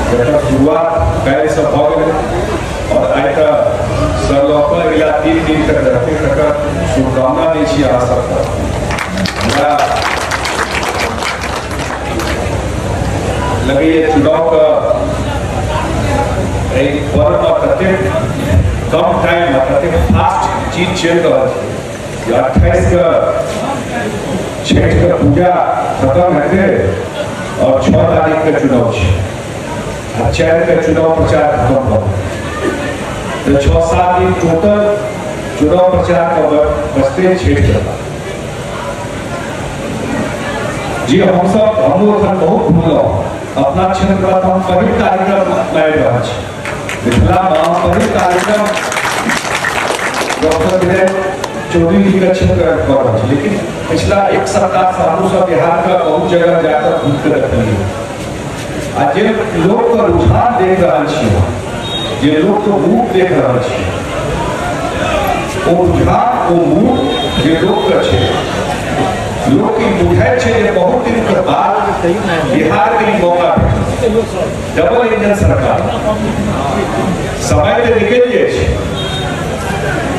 जकर शुरुआत काल्हि से भऽ गेलै और आइ तऽ सरलौकल अगिला 3 दिन तक रहतै, तकर शुभकामना दै छी अहाँ सबके। हमरा लगैए चुनावके एहि पर्वमे कतेक कम टाइममे कतेक फास्ट चीज चलि रहल छै। 28 के छठि के पूजा खत्म हेतै और 6 तारीख के चुनाव छै, 4 के चुनाव प्रचार खत्म भऽ गेलै। 6-7 दिन टोटल चुनाव प्रचार का बचते छठि के। जी हम लोग बहुत घूमलहुँ अपना क्षेत्र में। हम पहिल कार्यक्रम लाबि रहल छी मिथिला में। पहिल कार्यक्रम डॉक्टर विनय चौधरी जी के क्षेत्र कर रहल छी, लेकिन पिछला 1 सप्ताह से हम सब बिहार का बहुत जगह जाकर घूम कर रखलिए। आ जे लोग का रुझान देख रहा छी, जे लोग को मुख देख रहा छी, वो रुझान वो मुख जे लोग का छै, लोग की बुझाई छै जे बहुत दिन के बाद बिहार के मौका डबल इंजन सरकार। समय तो निकल जाए,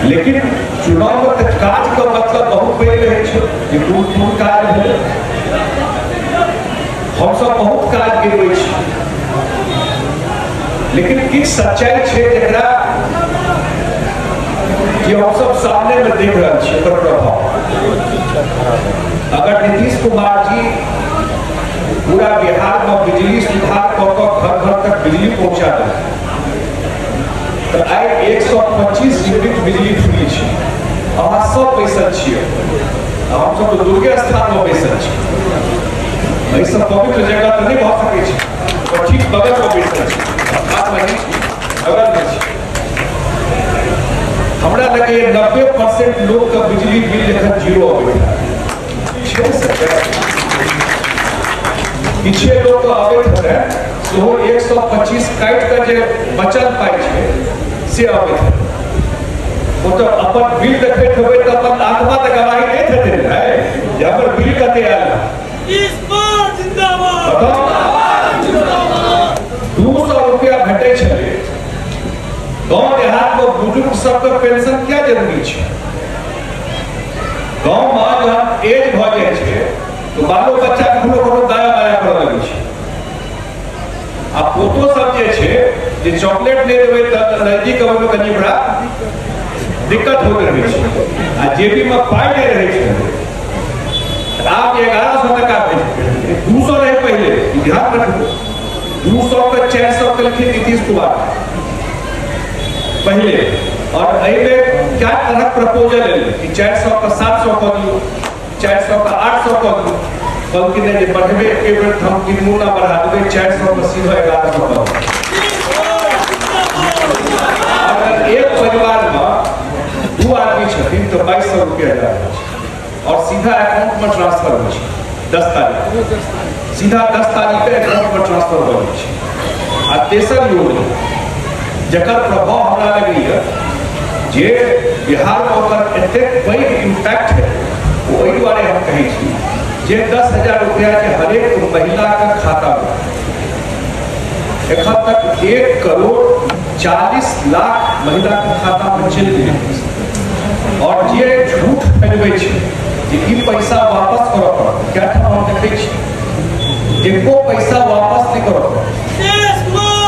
लेकिन चुनाव में काज का मतलब बहुत पैघ रहे छै। कोन काज है, हम सब बहुत काज गिरबै छी, लेकिन किछ सच्चाई छै जकरा कि हम सब सामने में देख रहे छी ओकर प्रभाव। अगर नीतीश कुमार जी पूरा बिहार में बिजली सुधार कऽ घर घर तक बिजली पहुंचा दें तो आई 125 यूनिट बिजली फ्री छै। अहाँ सब बैसल छियै, हम सब तो दुर्गे स्थान में बैसल छी, ऐसा पवित्र जगह तो नहीं भऽ सकै छै, और ठीक बगल में बैसल छी, बगल में छी। हमरा लगे 90% लोग का बिजली बिल जखन जीरो अबै पीछे लोग अबैत है सेहो 125 काटि कऽ जे बचल पाइ छै से अबैत है। वो तो अपन बिल देखैत हेबै तऽ अपन आत्मा तऽ गवाही दैत हेतै ने जे हमर बिल कते आयल। 200 रुपया भेटै छलै। गाँव देहात में बुजुर्ग सबके पेंशन क्या जरूरी है? गाँव में जब एज भऽ जाए छै तो बालो बच्चा कोनो दाया बाया करऽ लगै छै। आ पोतो सब जे छै जे चॉकलेट नहीं देबै तऽ लड़की के ओहिमे कनी बड़ा दिक्कत होइत रहै छै, आ जेबी में पाइ नहीं रहै छै। आब 1100 टका भेज 200 रहे पहले, ध्यान रखिए 200 पे 400 केलखिन नीतीश कुमार पहले। और में क्या तरह प्रपोजल है कि 400 का 700 कर दियो, 400 का 800 कर दियो, बल्कि नहीं बढ़े के बेर हम 3 गुना बढ़ा देंगे, 400 का सीधा 1100 कर। अगर एक परिवार में 2 आदमी छथिन तो 2200 रुपया जाए और सीधा अकाउंट में ट्रांसफर हो 10 तारीख, सीधा 10 तारीख के अकाउंट में ट्रांसफर हो। आ तेसर योजना जकर प्रभाव हमरा लगैए जे बिहार में ओकर एतेक पैघ इम्पैक्ट है, वही दुआरे हम कहै छी जे 10,000 रुपया के हरेक महिला के खाता में एखन तक 1,40,00,000 महिला के खाता में चलि गेलै। और जे झूठ फैलबै छै जे ई पैसा वापस करऽ पड़त, क्या हम देखै छी एको पैसा वापस नहीं करऽ पड़त।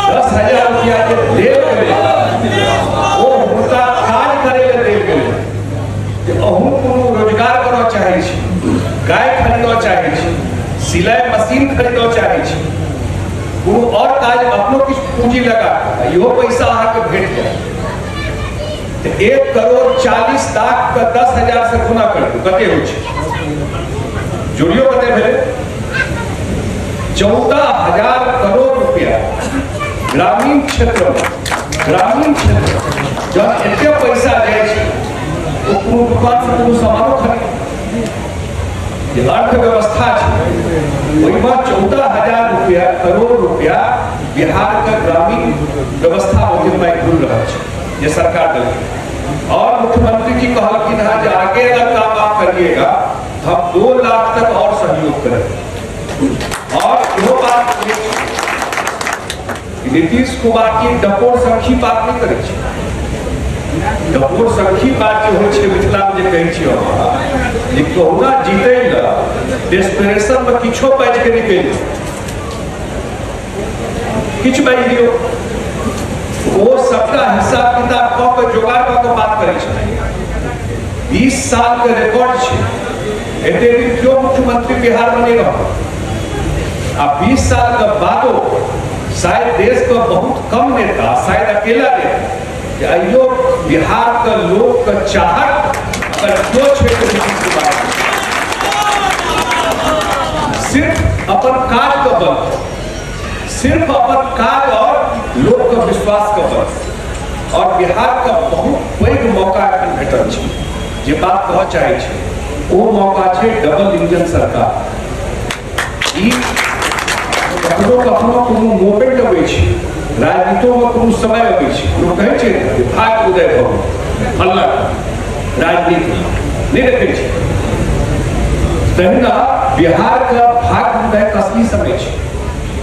10,000 रुपया के देल गेलै ओ हुनका काज करे ले देल गेलै कि अहूँ कोनो रोजगार करऽ चाहै छी, गाय खरीदऽ चाहै छी, सिलाई मशीन खरीदऽ चाहै छी, कोनो और काज अपनो किछु पूंजी लगा इहो पैसा अहाँके भेट जाए। 1,40,00,000 का 10,000 से गुना करियौ कते होइ छै, जोड़ियो कते भेलै 14,000 करोड़ रुपया ग्रामीण क्षेत्र में। ग्रामीण क्षेत्र जब एते पैसा जाए छै ओ कोनो दुकान से कोनो सामानो खरीद अर्थव्यवस्था है, 14,000 रुपया करोड़ रुपया बिहार का ग्रामीण व्यवस्था में खुल रहा है ये सरकार दल। और मुख्यमंत्री जी कहलखिन है कि आगे अगर काम आप करिएगा हम 2 लाख तक और सहयोग करेंगे। और वो बात नीतीश कुमार की डपोर सखी बात नहीं करे छी। डपोर सखी बात जो होय छै मिथिला में जे कहै छियै जे कहुना जीतै ला डेस्परेशन में किछो बाजि के निकलि किछु बाजि दियौ, वो सबका हिसाब किताब कऽ के जोगाड़ कऽ के बात करै छै। 20 साल के रिकॉर्ड छै, एते दिन क्यों मुख्यमंत्री बिहार में नहीं रहा। अब 20 साल के बादो शायद देश का बहुत कम नेता, शायद अकेला नेता कि अयो बिहार का लोग का चाहत अगर दो क्षेत्र में सिर्फ अपन काज का बल, सिर्फ अपन काज और लोग का विश्वास का बल, और बिहार का बहुत पैघ मौका एखन भेटल छै जे बात कह चाहे छै। वो मौका छै डबल इंजन सरकार। ई कखनो कखनो कोनो मोमेंट अबै छै, राजनीतियों में कोनो समय अबै छै, लोग कहै छै जे भाग उदय भऽ फल्ला राजनीति नहीं रखे छै। तहिना बिहार का भाग उदय कसली समय छै।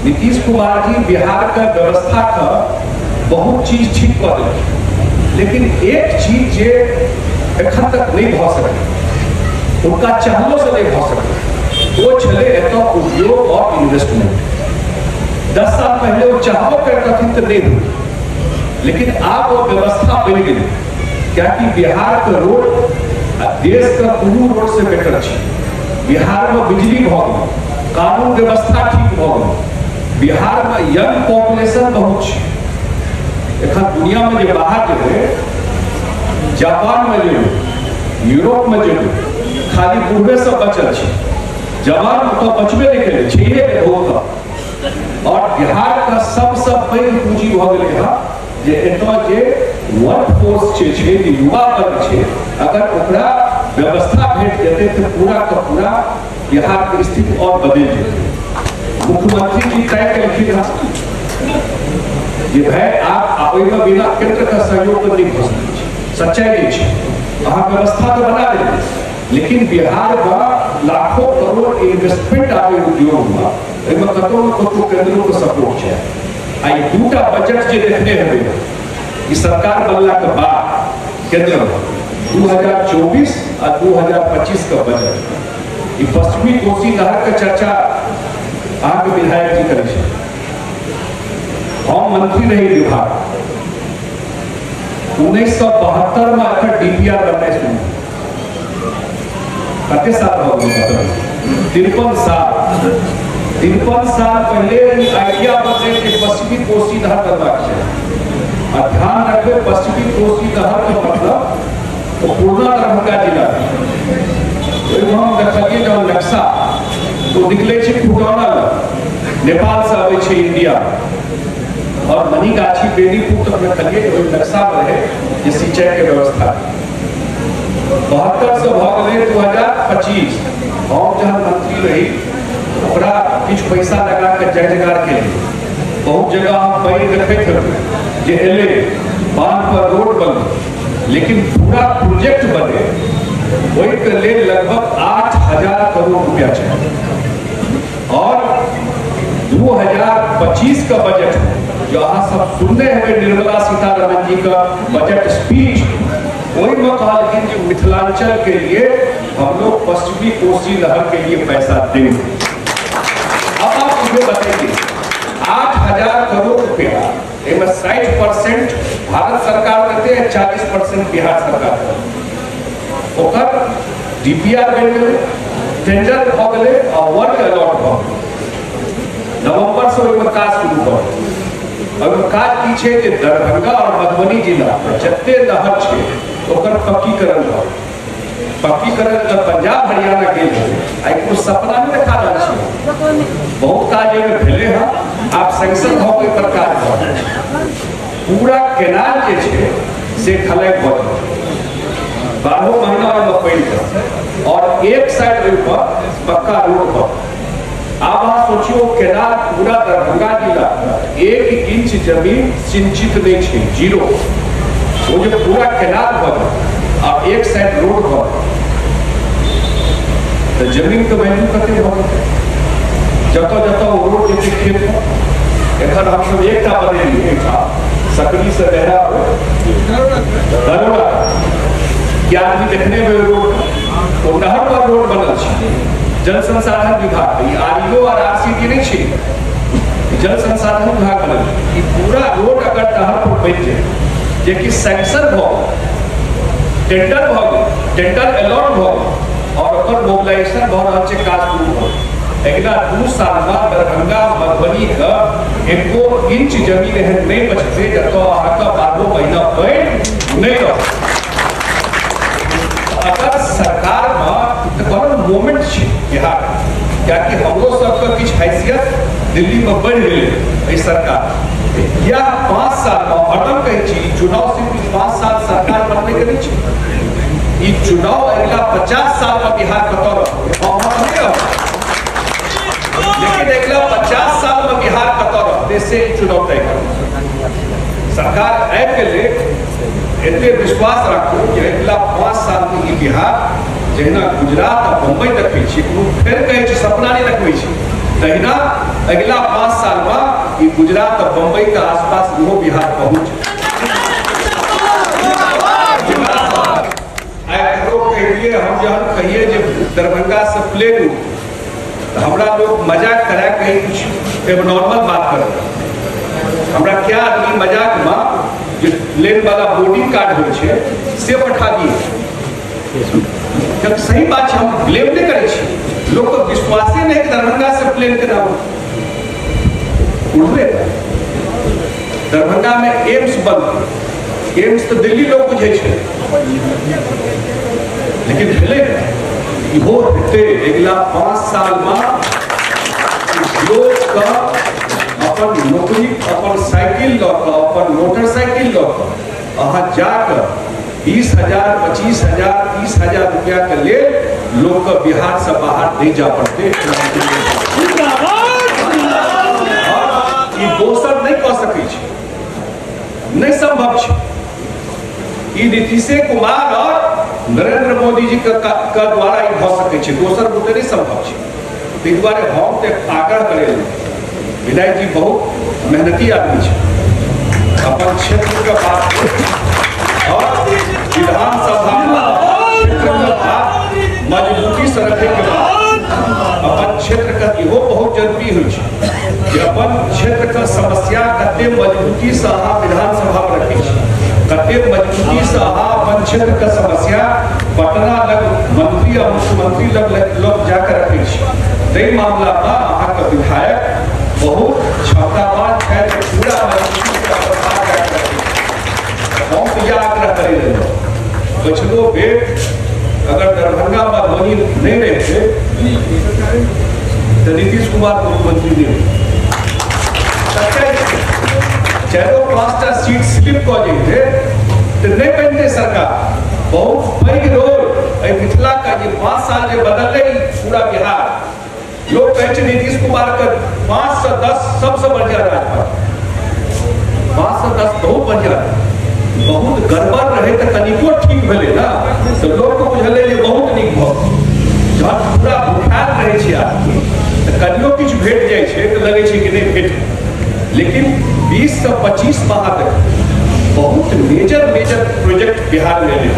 नीतीश कुमार जी बिहार का व्यवस्था का बहुत चीज ठीक कऽ देलखिन, लेकिन एक चीज जे एखन तक नहीं भऽ सकलै, उनका चाहलो से नहीं भऽ सकलै, वो छले एतऽ उद्योग और इन्वेस्टमेंट। 10 साल पहले वो चाहबो करथिन तो नहीं हुई, लेकिन अब वो व्यवस्था बन गई क्या कि बिहार का रोड देश का कोनो रोड से बेटर छै। बिहार में बिजली भऽ गेल, कानून व्यवस्था ठीक भऽ गेल, बिहार में यंग पॉपुलेशन बहुत छै। एखन दुनिया में जे बाहर जेबै, जापान में जेबै, यूरोप में जेबै, खाली बूढ़े सब बचल छै, जवान तो बचबे नहीं करे छै होगा। और बिहार का सबसे पैघ पूंजी भऽ गेलै हँ जे एतऽ जे वर्क फोर्स छै, युवा वर्ग छै, अगर ओकरा व्यवस्था भेट जेतै तो पूरा का पूरा बिहार की स्थिति और बदल जेतै। मुख्यमंत्री जी तय केलखिन हँ जे भाई आप ओहिमे बिना केंद्र का सहयोग नहीं भऽ सकै छै, सच्चाई नहीं छै। अहाँ व्यवस्था तो बना देबै, लेकिन बिहार में लाखों करोड़ इन्वेस्टमेंट आवे उद्योग में, एहिमे कतौ न कतौ केंद्रों के सपोर्ट छै। आई दूटा बजट जे देखने हेबै ई सरकार बनला के बाद केंद्र में 2024 और 2025 का बजट, ई पश्चिमी कोसी नहर के चर्चा अहाँके विधायक जी करै छै। हम मंत्री रही विभाग 1972 में एकर डीपीआर बननाइ शुरू, कते साल हो गए? 53 साल। 53 साल पहले आइडिया बने कि पश्चिमी कोसी नहर बनबाक छै। और ध्यान रखबे पश्चिमी कोसी नहर का मतलब तो पूर्णा दरभंगा जिला हम देखलिए जब नक्शा तो निकले छै खुटौना नेपाल से आबै छै इंडिया, और मनीगाछी बेनीपुर तक देखलिए नक्शा में रहे जे सिंचाई के व्यवस्था। 72 से भऽ गेलै 2025, हम जहाँ मंत्री रही ओकरा किछु पैसा लगा के जय जयकार के बहुत जगह हम पैर देखैत हेबै जे एलै, बांध पर रोड बने, लेकिन पूरा प्रोजेक्ट बने ओहि के लेल लगभग 8000 करोड़ रुपया चाहिए। और 2025 का बजट जो अहाँ सब सुनने हैं निर्मला सीतारमण जी का बजट स्पीच, वही में कहलखिन कि मिथिलांचल के लिए हम लोग पश्चिमी कोसी नहर के लिए पैसा देंगे। अब आप मुझे बताइए 8000 करोड़ रुपया, इनमें 60% भारत सरकार देते हैं, 40% बिहार सरकार देते। ओकर डीपीआर बन गए, टेंडर भऽ गेलै और वर्क अलॉट भऽ गेलै। नवंबर से ओहिमे काज शुरू भऽ गेल। काज की छै जे दरभंगा और मधुबनी जिला जते नहर छै ओकर पक्कीकरण भऽ गेल। पक्कीकरण जब पंजाब हरियाणा गेल आई कुछ सपना नहीं देखा रहल छी, बहुत काज एहिमे भेलै हँ। आप सैंक्शन भऽ के पर काज भऽ गेल, पूरा केनाल जे छै से ढलाई भऽ गेल, 12 महीना ओहिमे पानि और एक साइड ओहि पर पक्का रोड भऽ। अब आप सोचियो केनाल पूरा दरभंगा जिला 1 इंच जमीन सिंचित नहीं छै, जीरो। वो जो पूरा केनाल भऽ और एक साइड रोड भऽ तो जमीन के वैल्यू कते भऽ गेल। जतऽ जतऽ रोड जे खेत एखन हम सब एकटा बनेलिए एकटा सकरी से लहरा दरोड़ा क्या आदमी देखने में रोड तो नहर पर रोड बनल छै जल संसाधन विभाग आरईओ और आरसीटी नहीं छै जल संसाधन विभाग बनल ई पूरा रोड अगर नहर पर बन जाए जे कि सैंक्शन भ टेंडर भ गेल टेंडर अलॉट भ गेल और ओकर मोबिलाइजेशन भ रहल छै काज शुरू भ अगला 2 साल में दरभंगा मधुबनी का एको इंच जमीन एहन नहीं बचते जतऽ अहाँके 12 महीना पानि नहीं रह अगर सरकार में कोनो मोमेंट छै बिहार क्या कि हमरो सबके किछ हैसियत दिल्ली में बढ़ गेलै सरकार या 5 साल में हरदम कहै छी चुनाव सिर्फ 5 साल सरकार बनने के नहीं छै ई चुनाव अगला 50 साल में बिहार कतऽ रहत लेकिन अगला 50 साल में बिहार कतऽ रहत से चुनाव तय कर सरकार आबि गेलै एते विश्वास राखू कि अगला 5 साल में ई बिहार जहिना गुजरात आ बम्बई देखै छी कोनो फेर कहै छी सपना नहीं देखै छी तहिना अगला 5 साल में ई गुजरात और बम्बई के आसपास इहो बिहार पहुंच हम जहन कहिए जे दरभंगा से प्लेन हमरा लोग मजाक करा के कुछ एबनॉर्मल बात कर हमरा क्या आदमी मजाक में जो प्लेन वाला बोर्डिंग कार्ड हो छै से पठा दिए जब सही बात है हम ब्लेम नहीं करे छी लोग को विश्वास नहीं कि दरभंगा से प्लेन के नाम उड़बे दरभंगा में एम्स बंद एम्स तो दिल्ली लोग बुझे छै लेकिन भेले इहो हेतै अगला 5 साल में लोग का अपन नौकरी अपन साइकिल ल के अपन मोटरसाइकिल ल के अहाँ जाकर 20,000 25,000 30,000 रुपया के लेल लोग के बिहार से बाहर नहीं जा पड़ते दोसर नहीं कह सकै छै नहीं संभव छै ई नीतीश कुमार और नरेंद्र मोदी जी का द्वारा ई भ सकै छै दोसर बुते नहीं संभव छै ताहि दुआरे हम तो आग्रह करे विनय जी बहुत मेहनती आदमी छै अपन क्षेत्र के बात और विधानसभा मजबूती से रखे के बाद अपन क्षेत्र का इहो बहुत जरूरी हो कि अपन क्षेत्र का समस्या कते मजबूती से अहाँ विधानसभा में रखे कते मजबूती से अहाँ अपन क्षेत्र का समस्या पटना लग मंत्री और मुख्यमंत्री लग जाकर रखे ताहि मामला में अहाँ के विधायक बहुत क्षमतावान है पूरा हम तो यह आग्रह करे पछलो बेर अगर दरभंगा मधुबनी नहीं रहते तो नीतीश कुमार मुख्यमंत्री नहीं चारों 5टा सीट स्लिप कर जाते तो नहीं बनते सरकार बहुत पैघ रोल मिथिला का ये 5 साल जो बदल पूरा बिहार लोग कहते नीतीश कुमार का 5 से 10 सबसे बढ़िया राज्यपाल 5 से 10 बहुत बढ़िया बहुत गड़बड़ रहे तो कनिको ठीक भेले ना तो लोग को बुझले जे बहुत नीक भ जब पूरा भुखाल रहे छै आदमी तो कनियो किछ भेट जाय छै तो लगे छै कि नहीं भेट लेकिन 20 से 25 माह तक बहुत मेजर प्रोजेक्ट बिहार में ले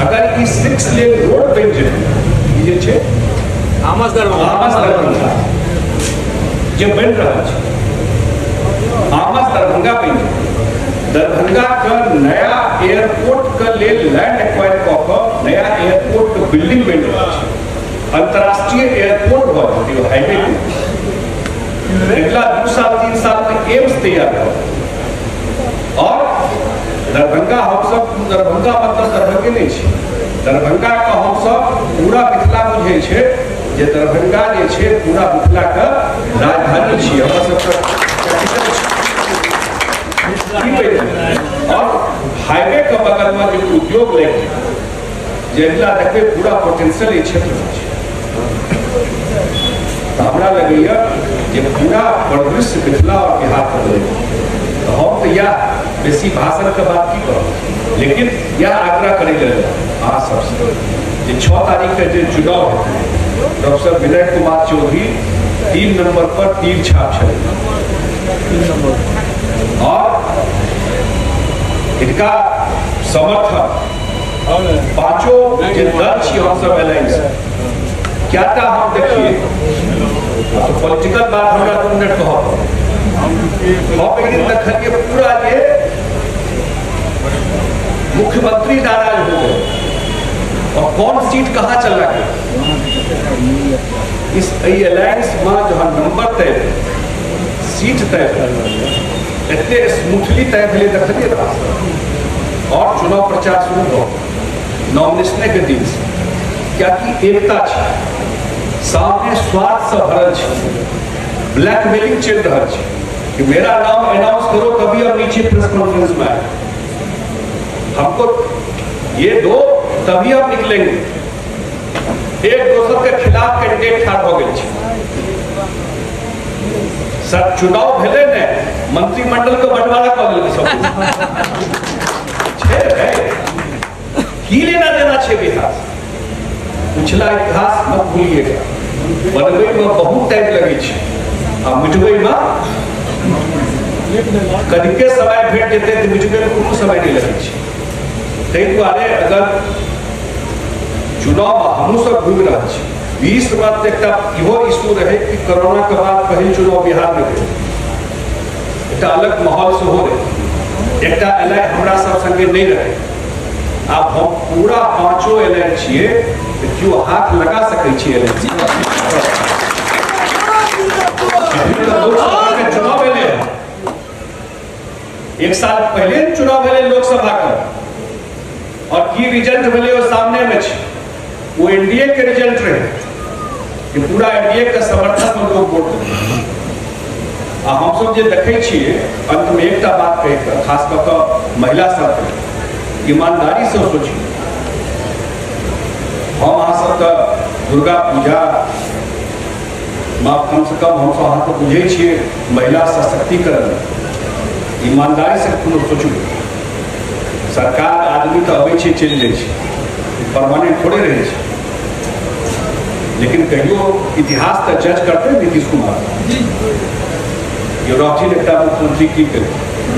अगर ई 6 लेन रोड बन जाए ये छै आमस दरभंगा जे बन रहा छै आमस दरभंगा बन जाए दरभंगा का नया एयरपोर्ट का लेल लैंड एक्वायर कऽ नया एयरपोर्ट के बिल्डिंग बन रहा है अंतरराष्ट्रीय एयरपोर्ट भ हाईवे अगला 2 साल 3 साल में एम्स तैयार हो और दरभंगा हम सब दरभंगा मतलब दरभंगे नहीं छै दरभंगा का हम सब पूरा मिथिला बुझे छै जे दरभंगा जे छै पूरा मिथिला का राजधानी छै हमर सब और हाईवे के बगल में जो उद्योग लेके जिला देखते पूरा पोटेंशियल क्षेत्र में तो हमरा लगे जे पूरा परिदृश्य मिथिला और बिहार कर तो हम तो यह बेसी भाषण के बात की करो लेकिन यह आग्रह करे आ सबसे जे 6 तारीख के जो चुनाव है प्रोफेसर विनय कुमार चौधरी 3 नंबर पर तीर छाप चले और इनका समर्थन पांचों जे दल छी हम सब अलायंस क्या था हम देखिए तो पॉलिटिकल बात हमरा 2 मिनट कहो और एक दिन देखिए पूरा ये मुख्यमंत्री नाराज हो गए और कौन सीट कहाँ चल रहा है इस अलायंस में जो नंबर तय सीट तय इतने स्मूथली तय भेले देखिए और चुनाव प्रचार शुरू हो नॉमिनेशन के दिन से क्या कि एकता है सामने स्वार्थ से भरल ब्लैकमेलिंग चल रहा है कि मेरा नाम अनाउंस करो तभी हम नीचे प्रेस कॉन्फ्रेंस में आए हमको ये दो तभी हम निकलेंगे एक दूसरे के खिलाफ कैंडिडेट ठाड़ हो गए सर चुनाव भेले ने मंत्रिमंडल को बंटवारा कर ले सब की लेना देना छे बिहार पिछला इतिहास मत भूलिएगा बनबे में बहुत टाइम लगे छे आ मिटबे में कनिके समय भेट जेते तो मिटबे में कोनो समय नहीं लगे छे तै दुआरे अगर चुनाव हम सब घूम रहा छे 20 बात एकटा इहो इशू रहे कि कोरोना के बाद पहले चुनाव बिहार में भेल एकटा अलग माहौल से हो रहे एकटा एलआई हमरा सब संगे नहीं रहे अब हम पूरा पांचों एलआई छिए क्यों हाथ लगा सके छिए चुनाव भेले एक साल पहले चुनाव भेले लोकसभा का और की रिजल्ट भेले वो सामने में वो एनडीए के रिजल्ट रहे कि पूरा एनडीए के समर्थन में लोग वोट देते हम सब जे देखे छिए अंत में एक बात कह खास कर महिला सब ईमानदारी से सोची हम अहाँ सब दुर्गा पूजा कम से कम हम सब अहाँ तो बुझे छिए महिला सशक्तिकरण ईमानदारी से कोनो सोचू सरकार आदमी तो अबै छै चलि जाइ छै परमानेंट थोड़े रहे छै लेकिन कहियो इतिहास तो जज करते नीतीश कुमार ये रहथिन एकटा मुख्यमंत्री की करे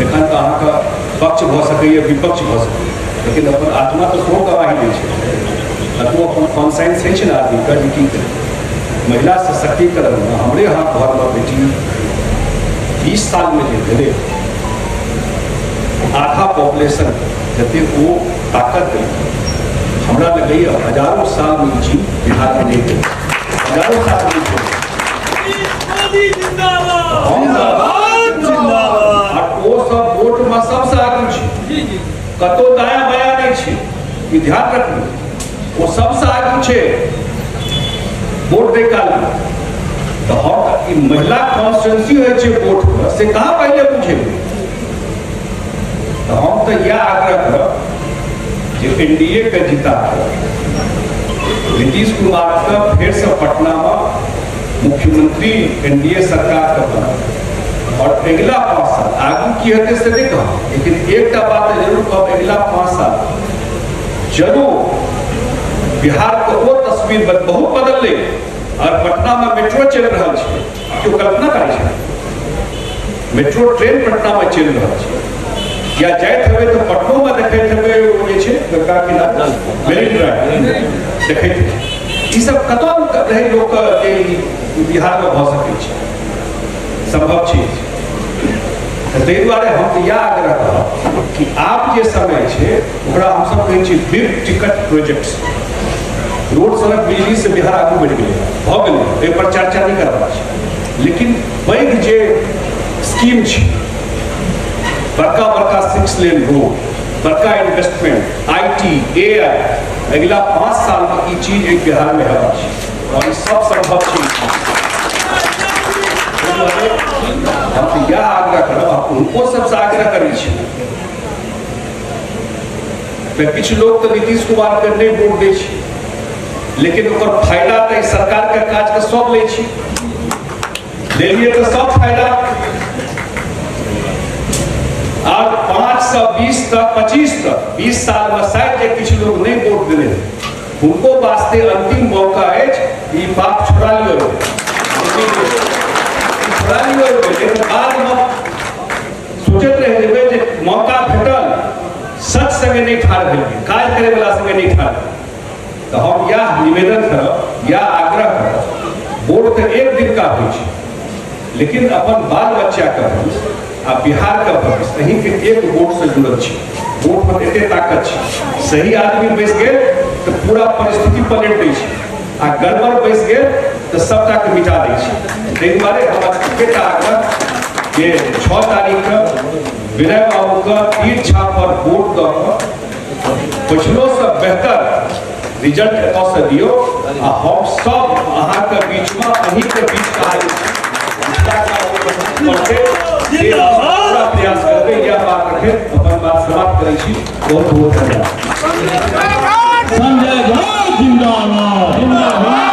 एखन तो अहाँ का पक्ष भ सकैए विपक्ष भ सकैए लेकिन अपन आत्मा तो सेहो गवाही दै छै तो अपन कॉन्साइंस है ना आदमी का की करे महिला सशक्तिकरण में हमरे यहाँ घर में बेटी 20 साल में जे भेले आधा पॉपुलेशन जते वो ताकत है हमरा लगे हजारों साल में जी बिहार में नहीं हजारों साल में सब वोट में सबसे आगू छे कतो दाया बाया नहीं छे ई ध्यान रखिए वो सबसे आगू छे वोट दे काल तो हम महिला कॉन्स्टिट्यूंसी होय छे वोट से कहां पहले पूछे तो हम तो यह आग्रह करब जे एनडीए के जीता नीतीश कुमार का फिर से पटना में मुख्यमंत्री एनडीए सरकार का बना और अगला 5 साल आगू की होते से नहीं कहा लेकिन एक बात जरूर कब अगला 5 साल जरूर बिहार को वो तस्वीर बहुत बदल ले और पटना में मेट्रो चल रहा है क्यों कल्पना करे मेट्रो ट्रेन पटना में चल रहा है या जाइत हवे तो पटनो में देखैत हवे ओ जे छै गंगा किनारा मेरिन ड्राइव देखैत ई सब कतौ रहे लोक के बिहार में भ सकै छै संभव छै ताहि दुआरे हम यह आग्रह करब कि आप जे समय छै ओकरा हम सब कहै छी बिग टिकट प्रोजेक्ट्स रोड सड़क बिजली से बिहार आगू बढ़ गए भ गेलै एहि पर चर्चा नहीं करबा छै लेकिन पैघ जे स्कीम छै बड़का बड़का 6 लेन रोड बड़का इन्वेस्टमेंट आईटी एआई अगला 5 साल में ये चीज एक बिहार में है और ये सब संभव चीज हम यह आग्रह करब उनको सबसे आग्रह करै किछु लोग तो नीतीश कुमार के नहीं वोट दै छै लेकिन ओकर फायदा तो सरकार के काज के सब लै छी लेलिए तो सब फायदा और 520 तक 25 तक 20 साल में शायद जे किछु लोग नहीं वोट दिले उनको वास्ते अंतिम मौका है ये बात छुड़ा लियो छोड़ा लियो लेकिन बाद में सोचत रह जेबे जे मौका भेटल सच संगे नहीं ठाड़ भेलिए काज करे वाला संगे नहीं ठाड़ तो हम यह निवेदन करब या आग्रह करब वोट तो एक दिन का होइ छै लेकिन अपन बाल बच्चा का भविष्य आ बिहार का भविष्य अहीं के एक वोट से जुड़ल छै वोट पर एते ताकत छै सही आदमी बैस गेल तो पूरा परिस्थिति पलट दै छै आ गड़बड़ बैस गेल तो सबटा के मिटा दै छै ताहि दुआरे हम एकेटा आग्रह जे 6 तारीख के विनय बाबू का तीर छाप पर वोट दऽ कऽ पछिलो से बेहतर रिजल्ट एतऽ से दियौ आ हम सब अहाँ के बीच में अहीं के बीच पूरा प्रयास करबै यह बात रखे अपन बात समाप्त करै छी बहुत बहुत धन्यवाद। संजय झा जिंदाबाद।